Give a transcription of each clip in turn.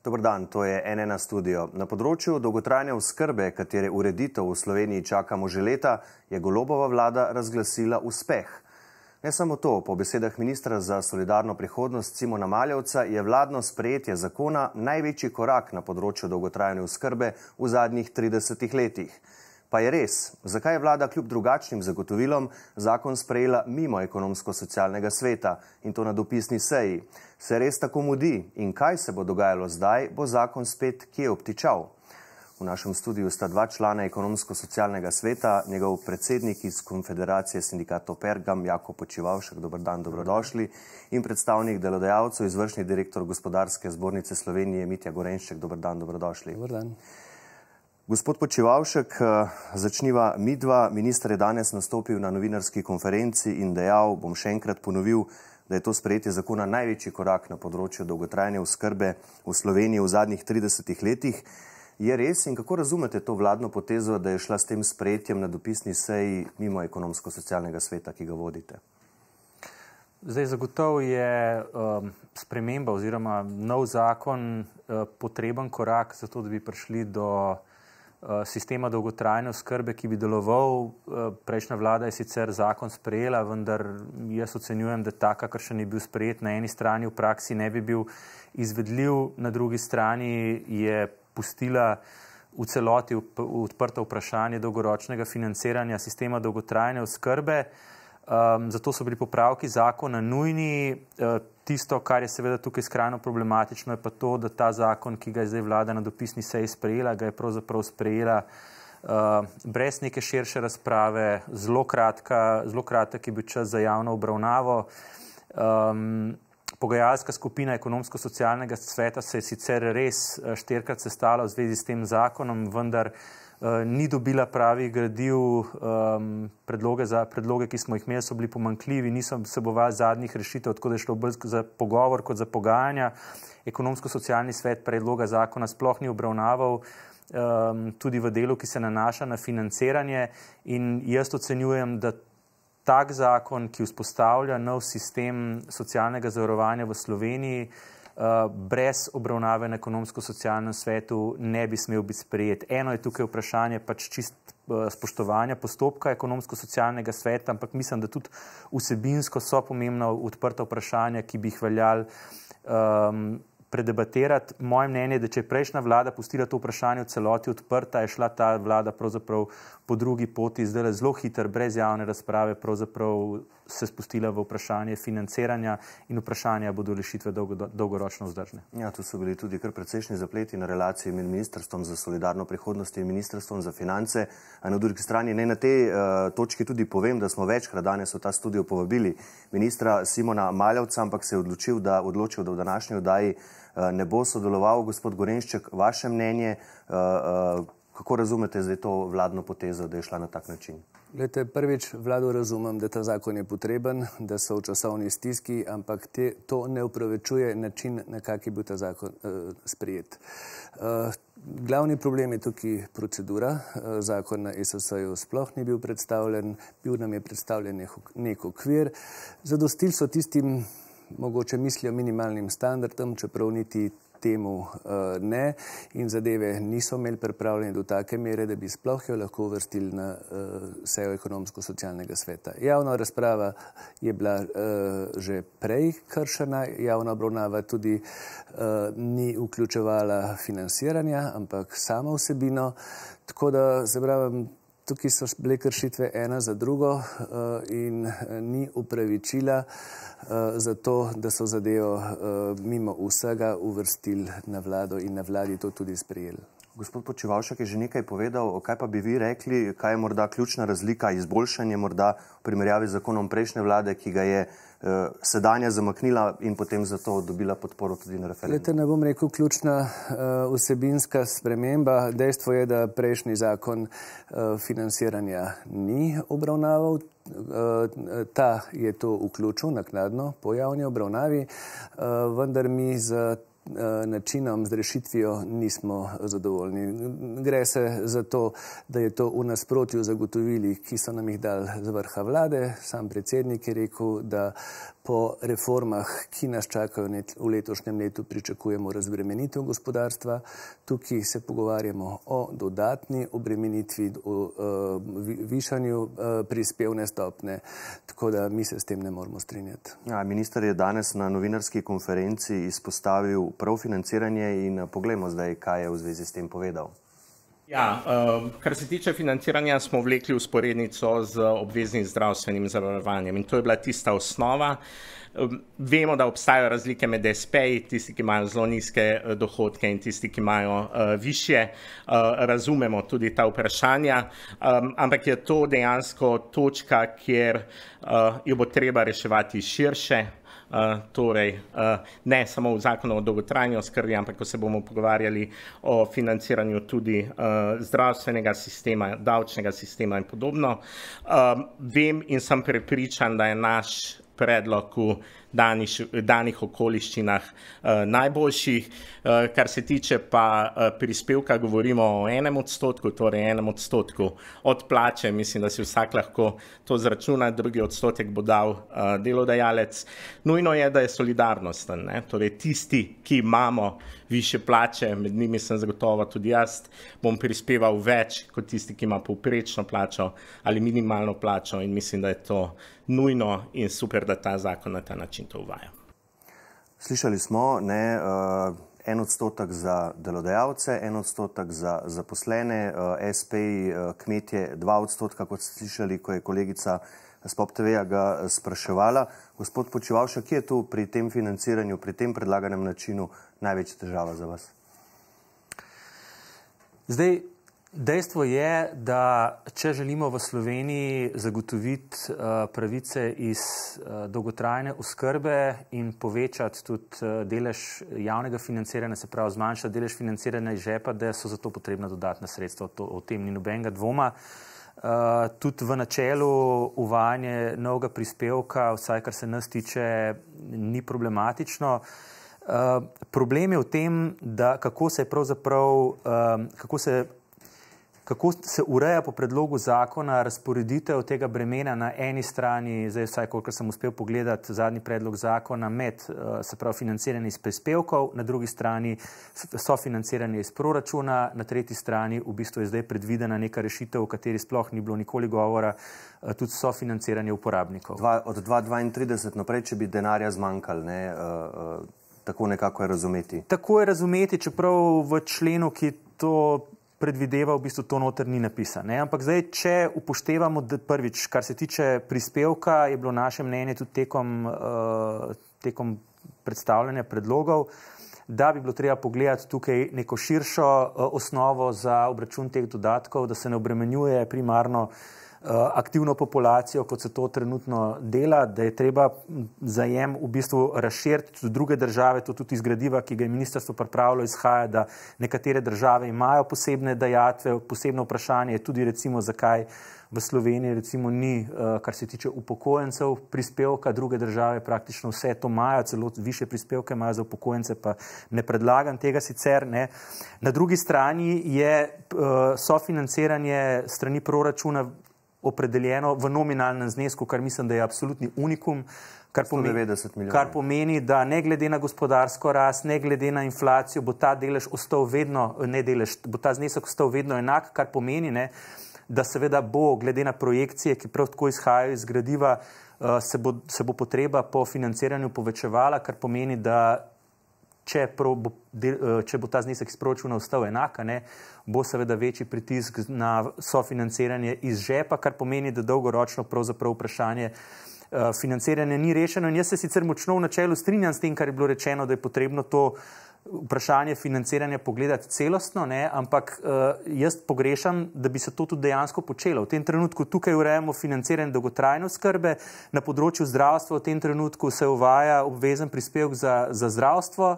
Dober dan, to je NN Studio. Na področju dolgotrajne oskrbe, katere ureditev v Sloveniji čakamo že leta, je Golobova vlada razglasila uspeh. Ne samo to, po besedah ministra za solidarno prihodnost Simona Maljevca je vladno sprejetje zakona največji korak na področju dolgotrajne oskrbe v zadnjih 30 letih. Pa je res, zakaj je vlada kljub drugačnim zagotovilom zakon sprejela mimo ekonomsko-socialnega sveta in to na dopisni seji? Se res tako mudi in kaj se bo dogajalo zdaj, bo zakon spet kje obtičal? V našem studiu sta dva člana ekonomsko-socialnega sveta, njegov predsednik iz Konfederacije sindikatov Pergam, Jako Počivavšek, dober dan, dobrodošli, in predstavnik delodajalcev, izvršni direktor Gospodarske zbornice Slovenije, Mitja Gorenšček, dober dan, dobrodošli. Dober dan. Gospod Počivavšek, začniva midva. Minister je danes nastopil na novinarski konferenci in dejal, bom še enkrat ponovil, da je to sprejetje zakona največji korak na področju dolgotrajne oskrbe v Sloveniji v zadnjih 30 letih. Je res in kako razumete to vladno potezo, da je šla s tem sprejetjem na dopisni seji mimo ekonomsko-socialnega sveta, ki ga vodite? Zdaj, zagotovo je sprememba oziroma nov zakon potreben korak za to, da bi prišli do sistema dolgotrajne oskrbe, ki bi deloval. Prejšnja vlada je sicer zakon sprejela, vendar jaz ocenjujem, da ta, kakršen je bil sprejet, na eni strani v praksi ne bi bil izvedljiv, na drugi strani je pustila v celoti odprto vprašanje dolgoročnega financiranja sistema dolgotrajne oskrbe. Zato so bili popravki zakona nujni. Tisto, kar je seveda tukaj skrajno problematično, je pa to, da ta zakon, ki ga je zdaj vlada na dopisni seji sprejela, ga je pravzaprav sprejela brez neke širše razprave, zelo kratek je bil čas za javno obravnavo. Pogajalska skupina ekonomsko-socialnega sveta se je sicer res 4-krat sestala v zvezi s tem zakonom, vendar ni dobila pravih gradiv. Predloge, ki smo jih imeli, so bili pomanjkljivi, niso vsebovali zadnjih rešitev, tako da je šlo bolj za pogovor kot za pogajanja. Ekonomsko-socialni svet predloga zakona sploh ni obravnaval, tudi v delu, ki se nanaša na financiranje, in jaz ocenjujem, da tak zakon, ki vzpostavlja nov sistem socialnega zavarovanja v Sloveniji, brez obravnave na ekonomsko-socialnem svetu ne bi smel biti sprejet. Eno je tukaj vprašanje pač čist spoštovanja postopka ekonomsko-socialnega sveta, ampak mislim, da tudi vsebinsko so pomembna odprta vprašanja, ki bi jih veljali predebatirati. Moje mnenje je, da če je prejšnja vlada pustila to vprašanje v celoti odprta, je šla ta vlada pravzaprav po drugi poti, zdaj zelo hiter, brez javne razprave, pravzaprav se spustila v vprašanje financiranja in vprašanja bodo rešitve dolgoročno vzdržne. Ja, tu so bili tudi kar precejšnji zapleti na relaciji med Ministrstvom za solidarno prihodnost in Ministrstvom za finance. A na drugi strani naj na tej točki tudi povem, da smo večkrat danes v ta studio povabili ministra Simona Maljevca, ampak se je odločil, da v današnji oddaji ne bo sodeloval. Gospod Gorenšček, vaše mnenje, kako razumete zdaj to vladno potezo, da je šla na tak način? Glejte, prvič, vlado razumem, da ta zakon je potreben, da so v časovni stiski, ampak to ne upravičuje način, na kak je bil ta zakon sprejet. Glavni problem je tukaj procedura. Zakon na ESS-ju sploh ni bil predstavljen, bil nam je predstavljen nek okvir. Zadostili so tistim, mogoče mislijo, minimalnim standardom, čeprav niti temu ne, in zadeve niso imeli pripravljene do take mere, da bi sploh jo lahko uvrstili na sejo ekonomsko-socialnega sveta. Javna razprava je bila že prej kršena, javna obravnava tudi ni vključevala financiranja, ampak samo vsebino, tako da se pravim, tukaj so bile kršitve ena za drugo in ni upravičila za to, da so zadevo mimo vsega uvrstili na vlado in na vladi to tudi sprejeli. Gospod Počivavšek je že nekaj povedal, kaj pa bi vi rekli, kaj je morda ključna razlika, izboljšanje morda v primerjavi z zakonom prejšnje vlade, ki ga je sedanja zamaknila in potem zato dobila podporo tudi na referendumu? Glejte, ne bom rekel ključna vsebinska sprememba. Dejstvo je, da prejšnji zakon financiranja ni obravnaval. Ta je to vključil naknadno po javni obravnavi, vendar mi z načinom, z rešitvijo nismo zadovoljni. Gre se za to, da je to v nasprotju zagotovili, ki so nam jih dali z vrha vlade. Sam predsednik je rekel, da po reformah, ki nas čakajo v letošnjem letu, pričakujemo razbremenitev gospodarstva. Tukaj se pogovarjamo o dodatni obremenitvi, o višanju prispevne stopne, tako da mi se s tem ne moremo strinjati. Ja, minister je danes na novinarski konferenci izpostavil prav financiranje in poglejmo zdaj, kaj je v zvezi s tem povedal. Ja, kar se tiče financiranja, smo vlekli usporednico z obveznim zdravstvenim zavarovanjem in to je bila tista osnova. Vemo, da obstajajo razlike med SP-ji, tisti, ki imajo zelo nizke dohodke in tisti, ki imajo višje. Razumemo tudi ta vprašanja, ampak je to dejansko točka, kjer jo bo treba reševati širše. Torej, ne samo v zakonu o dolgotrajni oskrbi, ampak ko se bomo pogovarjali o financiranju tudi zdravstvenega sistema, davčnega sistema in podobno. Vem in sem prepričan, da je naš predlog v danih okoliščinah najboljših. Kar se tiče pa prispevka, govorimo o 1%, torej 1% od plače. Mislim, da si vsak lahko to zračuna, drugi odstotek bo dal delodajalec. Nujno je, da je solidarnosten, ne? Torej tisti, ki imamo višje plače, med njimi sem zagotovo tudi jaz, bom prispeval več kot tisti, ki ima povprečno plačo ali minimalno plačo in mislim, da je to nujno in super, da ta zakon na ta način to uvaja. Slišali smo, 1% za delodajalce, 1% za zaposlene, SP-ji, kmetje 2%, kot ste slišali, ko je kolegica s Pop TV-ja ga spraševala. Gospod Počivalšek, kje je tu pri tem financiranju, pri tem predlaganem načinu največja težava za vas? Zdaj, dejstvo je, da če želimo v Sloveniji zagotoviti pravice iz dolgotrajne oskrbe in povečati tudi delež javnega financiranja, se pravi zmanjšati delež financiranja iz žepa, da so za to potrebna dodatna sredstva, o tem ni nobenega dvoma. Tudi v načelu uvajanje novega prispevka, vsaj kar se nas tiče, ni problematično. Problem je v tem, da kako se ureja po predlogu zakona razporeditev tega bremena na eni strani, zdaj vsaj kolikor sem uspel pogledati zadnji predlog zakona, med se pravi financiranje iz prispevkov, na drugi strani sofinanciranje iz proračuna, na tretji strani v bistvu je zdaj predvidena neka rešitev, o kateri sploh ni bilo nikoli govora, tudi sofinanciranje uporabnikov. Od 2032 naprej, če bi denarja zmanjkali, tako nekako je razumeti. Tako je razumeti, čeprav v členu, ki to predvideva, v bistvu to noter ni napisano. Ampak zdaj, če upoštevamo, da prvič, kar se tiče prispevka, je bilo naše mnenje tudi tekom predstavljanja predlogov, da bi bilo treba pogledati tukaj neko širšo osnovo za obračun teh dodatkov, da se ne obremenjuje primarno aktivno populacijo, kot se to trenutno dela, da je treba zajem v bistvu razširiti tudi druge države, to tudi iz gradiva, ki ga je ministrstvo pripravilo, izhaja, da nekatere države imajo posebne dajatve, posebno vprašanje je tudi recimo, zakaj v Sloveniji recimo ni, kar se tiče upokojencev, prispevka, druge države praktično vse to imajo, celo više prispevke imajo za upokojence, pa ne predlagam tega sicer. Na drugi strani je sofinanciranje strani proračuna opredeljeno v nominalnem znesku, kar mislim, da je absolutni unikum, kar pomeni, da ne glede na gospodarsko rast, ne glede na inflacijo, bo ta delež ostal vedno, bo ta znesek ostal vedno enak, kar pomeni, da seveda bo glede na projekcije, ki prav tako izhajajo iz gradiva, se bo potreba po financiranju povečevala, kar pomeni, da če bo ta znesek iz proračuna ostal enak, bo seveda večji pritisk na sofinanciranje iz žepa, kar pomeni, da dolgoročno pravzaprav vprašanje financiranja ni rešeno. In jaz se sicer močno v načelu strinjam s tem, kar je bilo rečeno, da je potrebno to vprašanje financiranja pogledati celostno, ampak jaz pogrešam, da bi se to tudi dejansko počelo. V tem trenutku tukaj urejamo financiranje dolgotrajne oskrbe, na področju zdravstva v tem trenutku se uvaja obvezen prispevek za zdravstvo,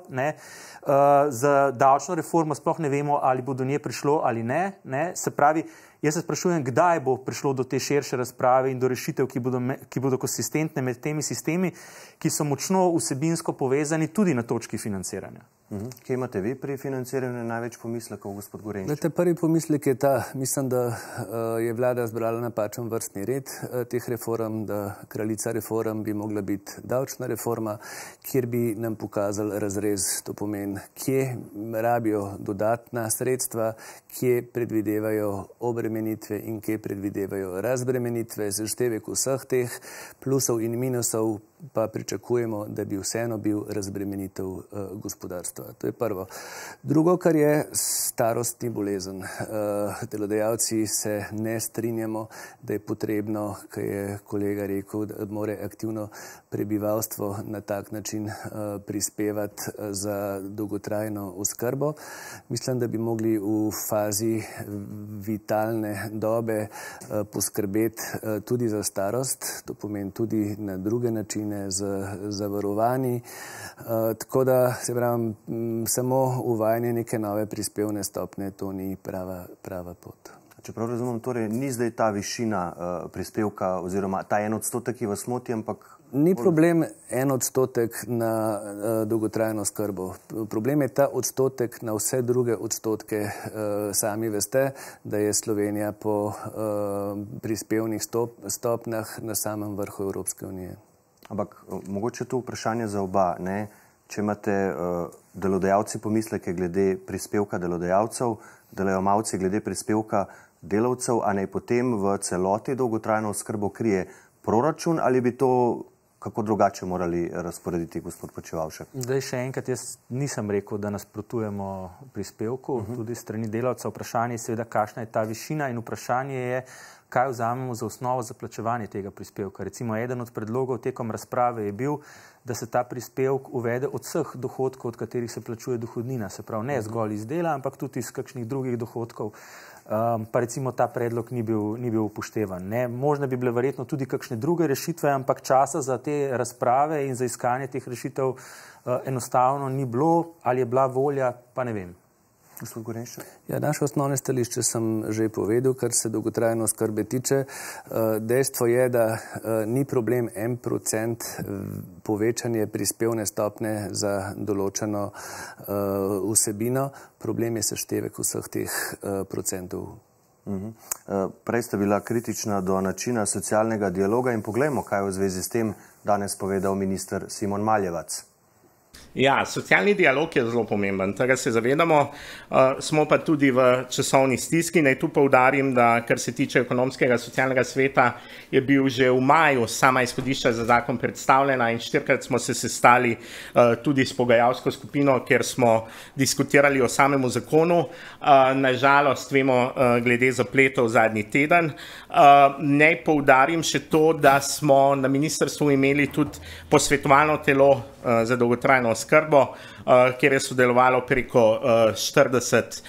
za davčno reformo sploh ne vemo, ali bo do nje prišlo ali ne. Se pravi, Jaz se sprašujem, kdaj bo prišlo do te širše razprave in do rešitev, ki bodo konsistentne med temi sistemi, ki so močno vsebinsko povezani tudi na točki financiranja. Kje imate vi pri financiranju največ pomislekov, gospod Gorenšček? Prvi pomislek je ta, mislim, da je vlada zbrala napačen vrstni red teh reform, da kraljica reform bi mogla biti davčna reforma, kjer bi nam pokazali razrez, to pomeni, kje rabijo dodatna sredstva, kje predvidevajo obremenitve in kje predvidevajo razbremenitve, seštevek vseh teh plusov in minusov, pa pričakujemo, da bi vseeno bil razbremenitev gospodarstva. To je prvo. Drugo, kar je, starost ni bolezen. Delodajalci se ne strinjamo, da je potrebno, kar je kolega rekel, da mora aktivno prebivalstvo na tak način prispevati za dolgotrajno oskrbo. Mislim, da bi mogli v fazi vitalne dobe poskrbeti tudi za starost, to pomeni tudi na druge načine, z zavarovanji. Tako da, se pravim, samo uvajanje neke nove prispevne stopnje, to ni prava pot. Čeprav razumem, torej ni zdaj ta višina prispevka oziroma ta 1%, ki vas moti, ampak... Ni problem 1% na dolgotrajno oskrbo. Problem je ta odstotek na vse druge odstotke. Sami veste, da je Slovenija po prispevnih stopnjah na samem vrhu Evropske unije. Ampak mogoče to vprašanje za oba, ne? Če imate delodajalci pomisleke glede prispevka delodajalcev, delojemalci glede prispevka delavcev, a naj potem v celoti dolgotrajno oskrbo krije proračun ali bi to kako drugače morali razporediti, gospod Počivalšek? Zdaj še enkrat, jaz nisem rekel, da nasprotujemo prispevku, tudi strani delavca. Vprašanje je seveda, kakšna je ta višina in vprašanje je, kaj vzamemo za osnovo za plačevanje tega prispevka. Recimo, eden od predlogov tekom razprave je bil, da se ta prispevek uvede od vseh dohodkov, od katerih se plačuje dohodnina. Se pravi, ne zgolj iz dela, ampak tudi iz kakšnih drugih dohodkov. Pa recimo ta predlog ni bil upoštevan. Možno bi bile verjetno tudi kakšne druge rešitve, ampak časa za te razprave in za iskanje teh rešitev enostavno ni bilo, ali je bila volja, pa ne vem. Gospod Gorenšček? Ja, naše osnovne stališče sem že povedal, kar se dolgotrajno oskrbe tiče. Dejstvo je, da ni problem 1% povečanje prispevne stopnje za določeno vsebino. Problem je seštevek vseh teh procentov. Prej ste bila kritična do načina socialnega dialoga in poglejmo, kaj v zvezi s tem danes povedal minister Simon Maljevac. Ja, socialni dialog je zelo pomemben, tega se zavedamo, smo pa tudi v časovni stiski. Naj tu poudarim, da kar se tiče ekonomskega socialnega sveta, je bil že v maju sama izhodišča za zakon predstavljena in 4-krat smo se sestali tudi s pogajalsko skupino, kjer smo diskutirali o samemu zakonu. Nažalost, vemo glede zapletov zadnji teden. Naj poudarim še to, da smo na ministrstvu imeli tudi posvetovalno telo za dolgotrajno oskrbo, kjer je sodelovalo preko 40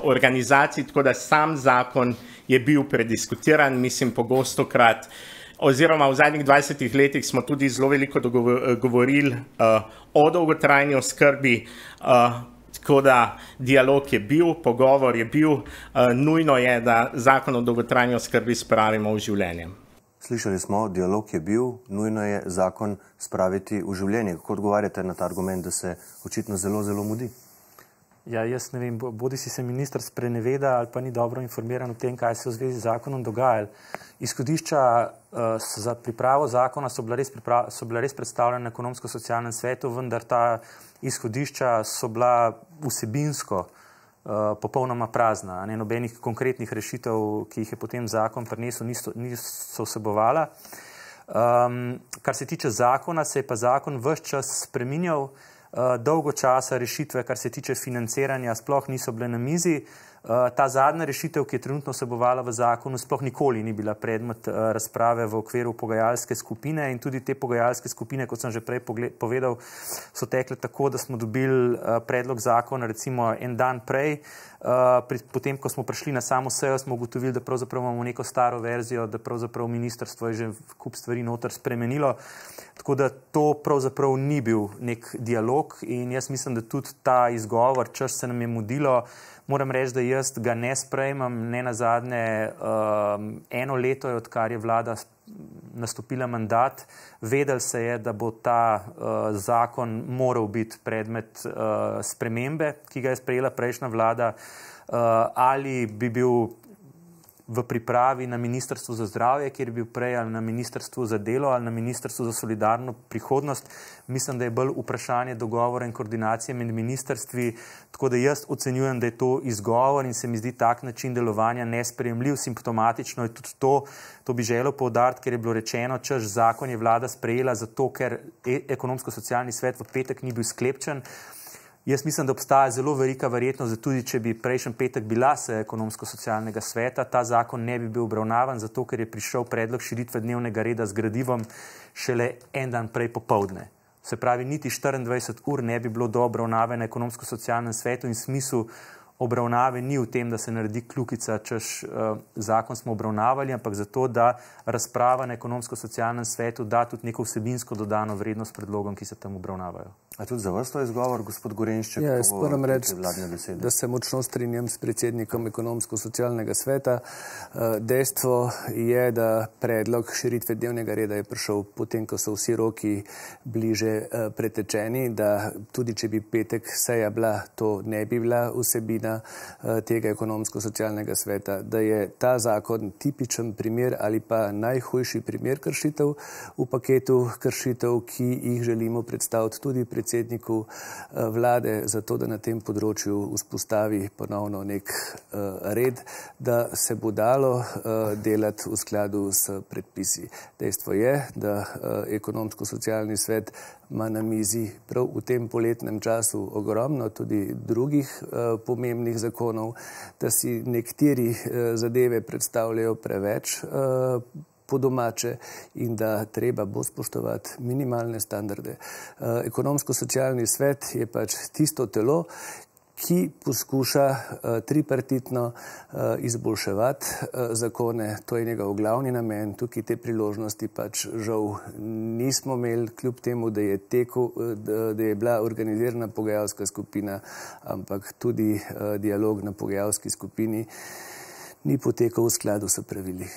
organizacij, tako da sam zakon je bil prediskutiran, mislim, pogostokrat, oziroma v zadnjih 20 letih smo tudi zelo veliko govorili o dolgotrajni oskrbi, tako da dialog je bil, pogovor je bil, nujno je, da zakon o dolgotrajni oskrbi spravimo v življenje. Slišali smo, dialog je bil, nujno je zakon spraviti v življenje. Kako odgovarjate na ta argument, da se očitno zelo, zelo mudi? Ja, jaz ne vem, bodi si se minister spreneveda ali pa ni dobro informiran o tem, kaj se v zvezi z zakonom dogajalo. Izhodišča za pripravo zakona so bila res predstavljena na ekonomsko-socialnem svetu, vendar ta izhodišča so bila vsebinsko popolnoma prazna, nobenih konkretnih rešitev, ki jih je potem zakon prinesel, niso vsebovala. Kar se tiče zakona, se je pa zakon ves čas spreminjal, dolgo časa rešitve, kar se tiče financiranja, sploh niso bile na mizi. Ta zadnja rešitev, ki je trenutno vsebovala v zakonu, sploh nikoli ni bila predmet razprave v okviru pogajalske skupine in tudi te pogajalske skupine, kot sem že prej povedal, so tekle tako, da smo dobili predlog zakona recimo en dan prej. Potem, ko smo prišli na samo sejo, smo ugotovili, da pravzaprav imamo neko staro verzijo, da pravzaprav ministrstvo je že kup stvari noter spremenilo. Tako da to pravzaprav ni bil nek dialog in jaz mislim, da tudi ta izgovor, češ se nam je mudilo, moram reči, da jaz ga ne sprejmem, ne nazadnje eno leto je, odkar je vlada nastopila mandat, vedel se je, da bo ta zakon moral biti predmet spremembe, ki ga je sprejela prejšnja vlada, ali bi bil v pripravi na Ministrstvu za zdravje, kjer bi bil prej, ali na Ministrstvu za delo, ali na Ministrstvu za solidarno prihodnost. Mislim, da je bolj vprašanje dogovora in koordinacije med ministrstvi, tako da jaz ocenjujem, da je to izgovor in se mi zdi tak način delovanja nesprejemljiv. Simptomatično je tudi to bi želel poudariti, ker je bilo rečeno, češ zakon je vlada sprejela zato, ker ekonomsko-socialni svet v petek ni bil sklepčen. Jaz mislim, da obstaja zelo velika verjetnost, da tudi če bi prejšnji petek bila seja ekonomsko-socialnega sveta, ta zakon ne bi bil obravnavan, zato ker je prišel predlog širitve dnevnega reda z gradivom šele en dan prej popoldne. Se pravi, niti 24 ur ne bi bilo do obravnave na ekonomsko-socialnem svetu in smisel obravnave ni v tem, da se naredi kljukica, češ zakon smo obravnavali, ampak zato, da razprava na ekonomsko-socialnem svetu da tudi neko vsebinsko dodano vrednost predlogom, ki se tam obravnavajo. A tudi za vas to je izgovor, gospod Gorenšček? Ja, jaz moram reči, da se močno strinjam s predsednikom ekonomsko-socialnega sveta. Dejstvo je, da predlog širitve dnevnega reda je prišel potem, ko so vsi roki bliže pretečeni, da tudi če bi petek seja bila, to ne bi bila vsebina tega ekonomsko-socialnega sveta, da je ta zakon tipičen primer ali pa najhujši primer kršitev v paketu kršitev, ki jih želimo predstaviti tudi predsedniku vlade, zato da na tem področju vzpostavi ponovno nek red, da se bo dalo delati v skladu s predpisi. Dejstvo je, da ekonomsko-socialni svet ima na mizi prav v tem poletnem času ogromno tudi drugih pomembnih zakonov, da si nekateri zadeve predstavljajo preveč po domače in da treba bo spoštovati minimalne standarde. Ekonomsko-socialni svet je pač tisto telo, ki poskuša tripartitno izboljševati zakone. To je njegov glavni namen. Tukaj te priložnosti pač žal nismo imeli, kljub temu, da je bila organizirana pogajalska skupina, ampak tudi dialog na pogajalski skupini ni potekal v skladu s pravili.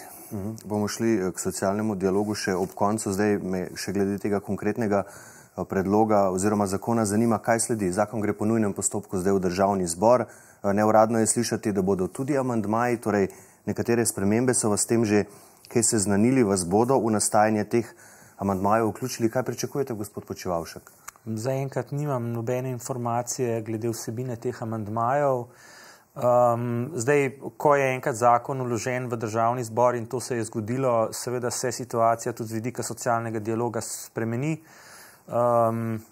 Bomo šli k socialnemu dialogu še ob koncu. Zdaj me še glede tega konkretnega predloga oziroma zakona zanima, kaj sledi. Zakon gre po nujnem postopku zdaj v Državni zbor. Neuradno je slišati, da bodo tudi amandmaji, torej nekatere spremembe so vas s tem že kaj seznanili, vas bodo v nastajanje teh amandmajev vključili. Kaj pričakujete, gospod Počivalšek? Zaenkrat nimam nobene informacije glede vsebine teh amandmajev. Zdaj, ko je enkrat zakon vložen v Državni zbor in to se je zgodilo, seveda se situacija tudi z vidika socialnega dialoga spremeni.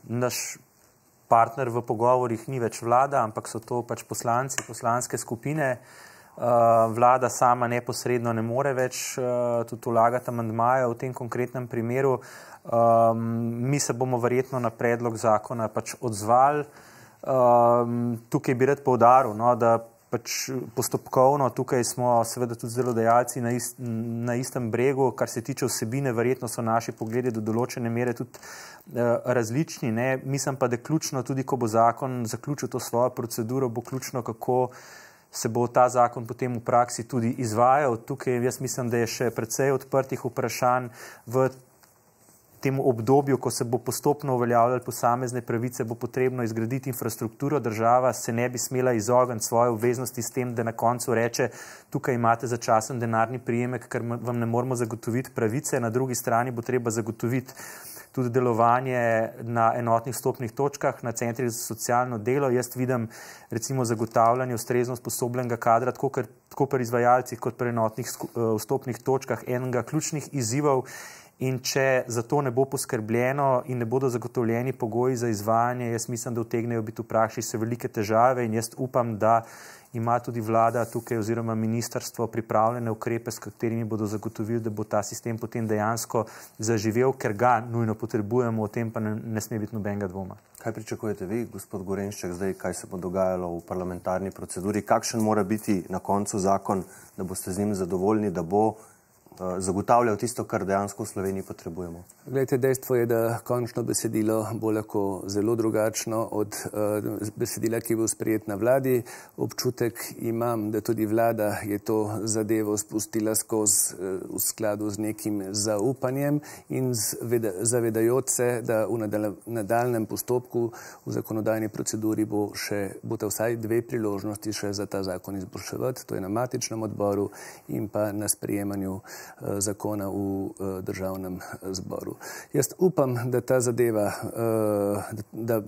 Naš partner v pogovorih ni več vlada, ampak so to pač poslanci, poslanske skupine. Vlada sama neposredno ne more več tudi vlagati amandmaja v tem konkretnem primeru. Mi se bomo verjetno na predlog zakona pač odzvali. Tukaj bi rad poudaril, da pač postopkovno tukaj smo seveda tudi delodajalci na istem bregu, kar se tiče vsebine, verjetno so naši pogledi do določene mere tudi različni. Mislim pa, da ključno, tudi ko bo zakon zaključil to svojo proceduro, bo ključno, kako se bo ta zakon potem v praksi tudi izvajal. Tukaj jaz mislim, da je še precej odprtih vprašanj v tem obdobju, ko se bo postopno uveljavljali posamezne pravice, bo potrebno izgraditi infrastrukturo. Država se ne bi smela izogniti svoje obveznosti s tem, da na koncu reče, tukaj imate začasen denarni prijemek, ker vam ne moramo zagotoviti pravice. Na drugi strani bo treba zagotoviti tudi delovanje na enotnih vstopnih točkah, na centrih za socialno delo. Jaz vidim recimo zagotavljanje ustrezno usposobljenega kadra, tako pri izvajalcih kot pri enotnih vstopnih točkah, enega ključnih izzivov. In če za to ne bo poskrbljeno in ne bodo zagotovljeni pogoji za izvajanje, jaz mislim, da utegnejo biti v praksi še velike težave in jaz upam, da ima tudi vlada tukaj oziroma ministrstvo pripravljene ukrepe, s katerimi bodo zagotovili, da bo ta sistem potem dejansko zaživel, ker ga nujno potrebujemo, o tem pa ne sme biti nobenega dvoma. Kaj pričakujete vi, gospod Gorenšček, zdaj, kaj se bo dogajalo v parlamentarni proceduri? Kakšen mora biti na koncu zakon, da boste z njim zadovoljni, da bo zagotavljal tisto, kar dejansko v Sloveniji potrebujemo? Glejte, dejstvo je, da končno besedilo bo lahko zelo drugačno od besedila, ki bo sprejet na vladi. Občutek imam, da tudi vlada je to zadevo spustila skozi v skladu z nekim zaupanjem in zavedajoč se, da v nadaljnem postopku v zakonodajni proceduri bodo vsaj 2 priložnosti še za ta zakon izboljševati. To je na matičnem odboru in pa na sprejemanju zakona v državnem zboru. Jaz upam, da ta zadeva, da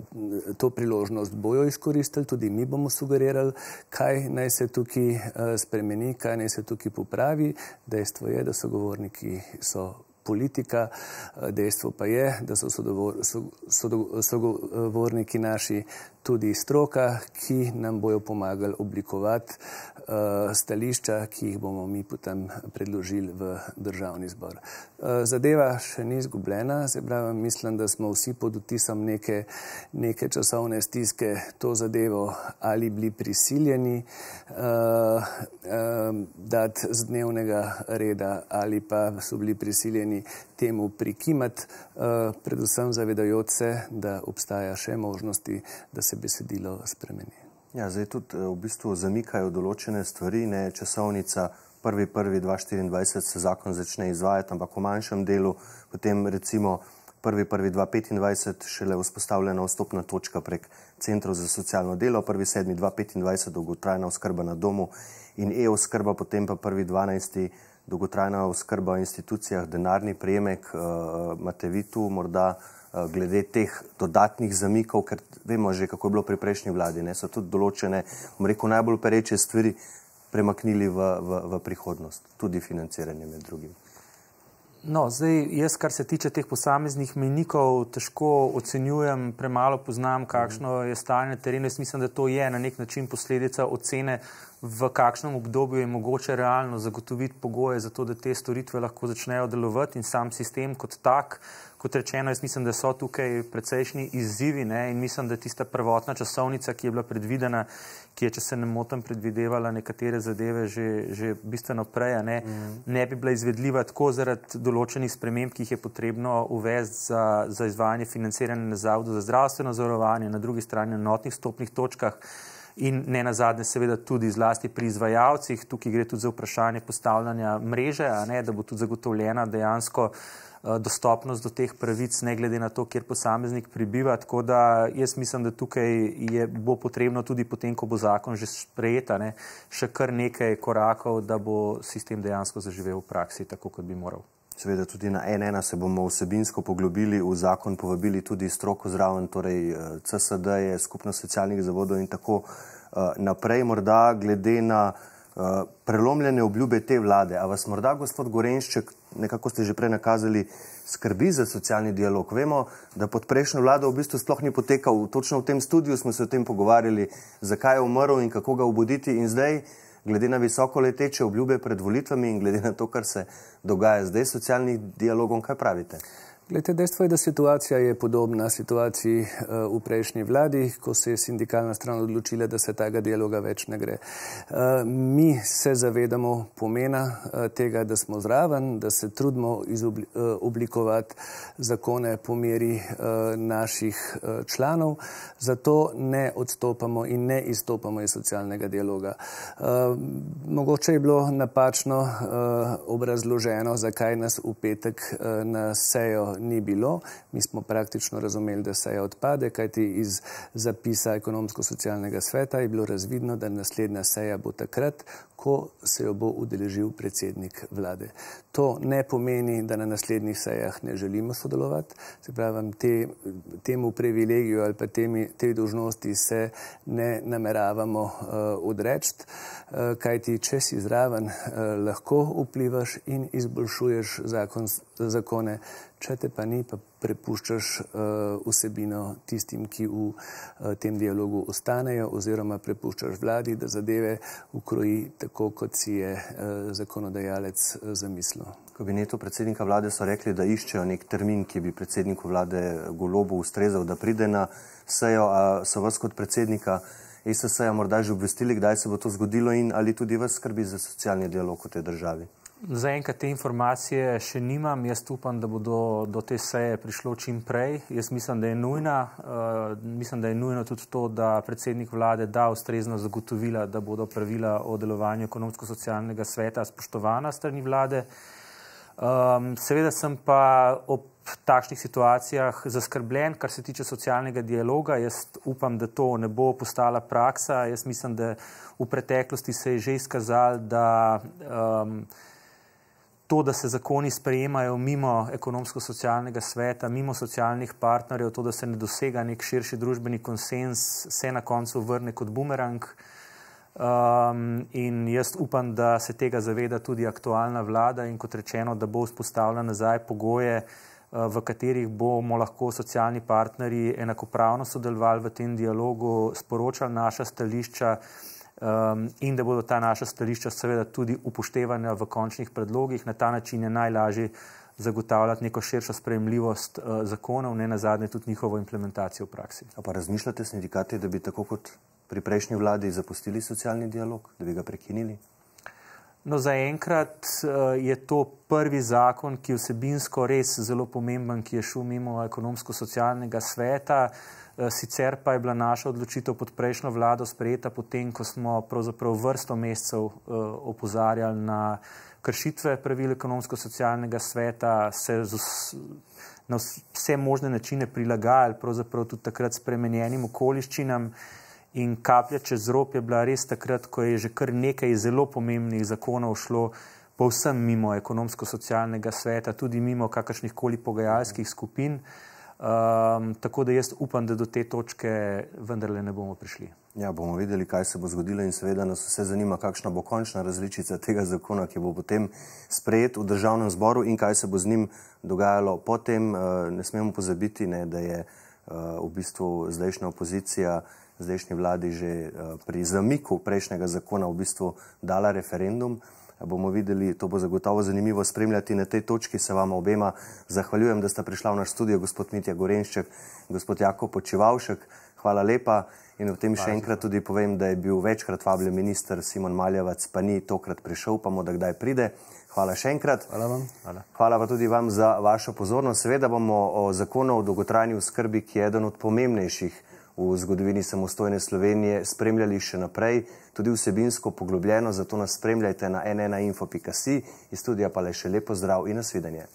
to priložnost bojo izkoristili, tudi mi bomo sugerirali, kaj naj se tukaj spremeni, kaj naj se tukaj popravi. Dejstvo je, da sogovorniki so politika, dejstvo pa je, da so sogovorniki naši tudi stroka, ki nam bojo pomagali oblikovati stališča, ki jih bomo mi potem predložili v državni zbor. Zadeva še ni izgubljena, se pravi, mislim, da smo vsi pod vtisom neke časovne stiske to zadevo ali bili prisiljeni dati z dnevnega reda ali pa so bili prisiljeni temu prikimati, predvsem zavedajoč se, da obstaja še možnosti, da se besedilo spremeni. Ja, zdaj tudi v bistvu zamikajo določene stvari, ne, časovnica 1.1.2024 se zakon začne izvajati, ampak v manjšem delu, potem recimo 1.1.2025 šele vzpostavljena vstopna točka prek centrov za socialno delo, 1.7.2025 dolgotrajna oskrba na domu in e-oskrba, potem pa 1.12. dolgotrajna oskrba v institucijah, denarni prejemek, imate vi tu morda glede teh dodatnih zamikov, ker vemo že, kako je bilo pri prejšnji vladi, ne, so tudi določene, bom rekel, najbolj pereče stvari premaknili v prihodnost, tudi financiranje med drugim. No, zdaj jaz, kar se tiče teh posameznih mejnikov, težko ocenjujem, premalo poznam, kakšno je stanje na terenu. Jaz mislim, da to je na nek način posledica ocene, v kakšnem obdobju je mogoče realno zagotoviti pogoje za to, da te storitve lahko začnejo delovati in sam sistem kot tak. Kot rečeno, jaz mislim, da so tukaj precejšnji izzivi, ne, in mislim, da tista prvotna časovnica, ki je bila predvidena, ki je, če se ne motim, predvidevala nekatere zadeve že bistveno prej, ne bi bila izvedljiva tako zaradi določenih sprememb, ki jih je potrebno uvesti za izvajanje financiranja na Zavodu za zdravstveno zavarovanje, na drugi strani na enotnih vstopnih točkah in ne nazadnje seveda tudi zlasti pri izvajalcih. Tukaj gre tudi za vprašanje postavljanja mreže, da bo tudi zagotovljena dejansko dostopnost do teh pravic, ne glede na to, kjer posameznik prebiva. Tako da jaz mislim, da tukaj bo potrebno tudi potem, ko bo zakon že sprejeta, še kar nekaj korakov, da bo sistem dejansko zaživel v praksi, tako kot bi moral. Seveda tudi na N1 se bomo vsebinsko poglobili v zakon, povabili tudi stroko zraven, torej CSD, skupnost socialnih zavodov in tako naprej. Morda glede na prelomljene obljube te vlade, a vas morda, gospod Gorenšček, nekako ste že prej nakazali, skrbi za socialni dialog? Vemo, da pod prejšnjo vlado v bistvu sploh ni potekal, točno v tem studiu smo se o tem pogovarjali, zakaj je umrl in kako ga obuditi, in zdaj, glede na visoko leteče obljube pred volitvami in glede na to, kar se dogaja zdaj s socialnim dialogom, kaj pravite? Glede, dejstvo je, da situacija je podobna situaciji v prejšnji vladi, ko se je sindikalna stran odločila, da se tega dialoga več ne gre. Mi se zavedamo pomena tega, da smo zraven, da se trudimo oblikovati zakone po meri naših članov, zato ne odstopamo in ne izstopamo iz socialnega dialoga. Mogoče je bilo napačno obrazloženo, zakaj nas v petek na sejo ni bilo. Mi smo praktično razumeli, da seja odpade, kajti iz zapisa ekonomsko-socialnega sveta je bilo razvidno, da naslednja seja bo takrat, ko se jo bo udeležil predsednik vlade. To ne pomeni, da na naslednjih sejah ne želimo sodelovati. Se pravi, temu privilegiju ali pa tej dolžnosti se ne nameravamo odreči, kajti če si zraven, lahko vplivaš in izboljšuješ zakone, če te pa ni, pa prepuščaš vsebino tistim, ki v tem dialogu ostanejo, oziroma prepuščaš vladi, da zadeve ukroji tako, kot si je zakonodajalec zamislil. V kabinetu predsednika vlade so rekli, da iščejo nek termin, ki bi predsedniku vlade Golobu ustrezal, da pride na sejo. A so vas kot predsednika ESS-ja morda že obvestili, kdaj se bo to zgodilo in ali tudi vas skrbi za socialni dialog v tej državi? Zaenkrat te informacije še nimam. Jaz upam, da bo do te seje prišlo čim prej. Jaz mislim, da je nujna. Mislim, da je nujno tudi to, da predsednik vlade da ustrezno zagotovila, da bodo pravila o delovanju ekonomsko-socialnega sveta spoštovana strani vlade. Seveda sem pa ob takšnih situacijah zaskrbljen, kar se tiče socialnega dialoga. Jaz upam, da to ne bo postala praksa. Jaz mislim, da v preteklosti se je že izkazalo, da to, da se zakoni sprejemajo mimo ekonomsko-socialnega sveta, mimo socialnih partnerjev, to, da se ne dosega nek širši družbeni konsens, se na koncu vrne kot bumerang. In jaz upam, da se tega zaveda tudi aktualna vlada in kot rečeno, da bo vzpostavila nazaj pogoje, v katerih bomo lahko socialni partnerji enakopravno sodelovali v tem dialogu, sporočali naša stališča in da bodo ta naša stališča seveda tudi upoštevana v končnih predlogih. Na ta način je najlažje zagotavljati neko širšo sprejemljivost zakonov, ne nazadnje tudi njihovo implementacijo v praksi. A pa razmišljate sindikati, da bi tako kot pri prejšnji vladi zapustili socialni dialog, da bi ga prekinili? No, zaenkrat je to prvi zakon, ki je vsebinsko res zelo pomemben, ki je šel mimo ekonomsko-socialnega sveta. Sicer pa je bila naša odločitev pod prejšnjo vlado sprejeta potem, ko smo pravzaprav vrsto mesecev opozarjali na kršitve pravil ekonomsko-socialnega sveta, se na vse možne načine prilagajali, pravzaprav tudi takrat spremenjenim okoliščinam. In kaplja čez rob je bila res takrat, ko je že kar nekaj zelo pomembnih zakonov šlo povsem mimo ekonomsko-socialnega sveta, tudi mimo kakršnihkoli pogajalskih skupin. Tako da jaz upam, da do te točke vendarle ne bomo prišli. Ja, bomo videli, kaj se bo zgodilo in seveda nas vse zanima, kakšna bo končna različica tega zakona, ki bo potem sprejet v državnem zboru in kaj se bo z njim dogajalo potem. Ne smemo pozabiti, da je v bistvu zdajšnja opozicija zdajšnji vladi že pri zamiku prejšnjega zakona v bistvu dala referendum. Bomo videli, to bo zagotovo zanimivo spremljati. Na tej točki se vama obema zahvaljujem, da sta prišla v naš studio, gospod Mitja Gorenšček in gospod Jakob Počivalšek. Hvala lepa in v tem še enkrat tudi povem, da je bil večkrat vabljen minister Simon Maljevac, pa ni tokrat prišel, upamo, da kdaj pride. Hvala še enkrat. Hvala vam. Hvala pa tudi vam za vašo pozornost. Seveda bomo o zakonu o dolgotrajni oskrbi, ki je eden od pomembnejših v zgodovini samostojne Slovenije, spremljali še naprej, tudi vsebinsko poglobljeno, zato nas spremljajte na n1info.si. Iz studija pa le še lepo zdrav in nasvidenje.